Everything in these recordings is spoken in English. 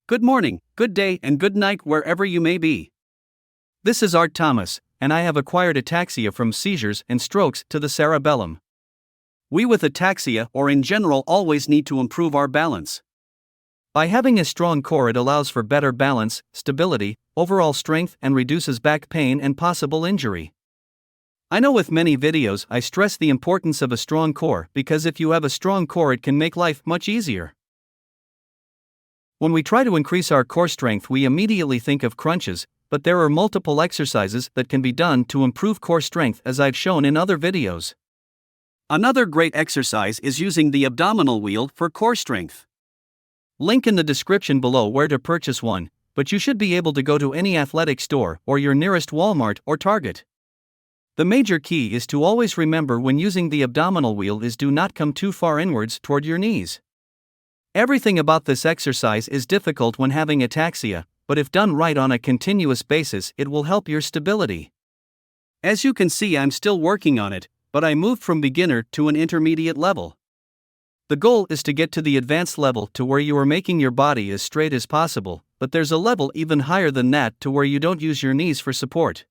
Good morning, good day, and good night wherever you may be. This is Art Thomas, and I have acquired ataxia from seizures and strokes to the cerebellum. We with ataxia or in general always need to improve our balance. By having a strong core, it allows for better balance, stability, overall strength, and reduces back pain and possible injury. I know with many videos I stress the importance of a strong core because if you have a strong core, it can make life much easier. When we try to increase our core strength, we immediately think of crunches, but there are multiple exercises that can be done to improve core strength, as I've shown in other videos. Another great exercise is using the abdominal wheel for core strength. Link in the description below where to purchase one, but you should be able to go to any athletic store or your nearest Walmart or Target. The major key is to always remember when using the abdominal wheel is do not come too far inwards toward your knees. Everything about this exercise is difficult when having ataxia, but if done right on a continuous basis, it will help your stability. As you can see, I'm still working on it, but I moved from beginner to an intermediate level. The goal is to get to the advanced level to where you are making your body as straight as possible, but there's a level even higher than that to where you don't use your knees for support.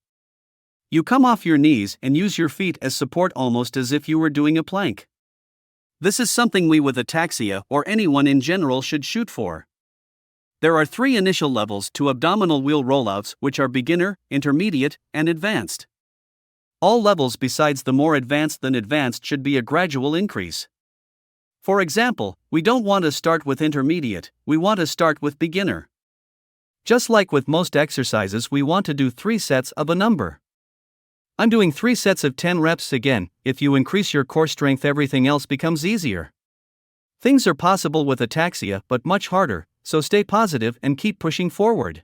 You come off your knees and use your feet as support, almost as if you were doing a plank. This is something we with ataxia or anyone in general should shoot for. There are 3 initial levels to abdominal wheel rollouts, which are beginner, intermediate, and advanced. All levels besides the more advanced than advanced should be a gradual increase. For example, we don't want to start with intermediate, we want to start with beginner. Just like with most exercises, we want to do 3 sets of a number. I'm doing 3 sets of 10 reps again. If you increase your core strength, everything else becomes easier. Things are possible with ataxia, but much harder, so stay positive and keep pushing forward.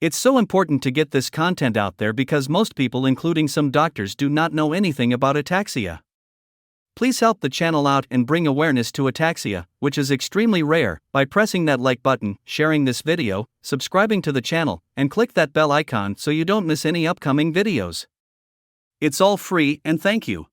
It's so important to get this content out there because most people, including some doctors, do not know anything about ataxia. Please help the channel out and bring awareness to ataxia, which is extremely rare, by pressing that like button, sharing this video, subscribing to the channel, and click that bell icon so you don't miss any upcoming videos. It's all free, and thank you.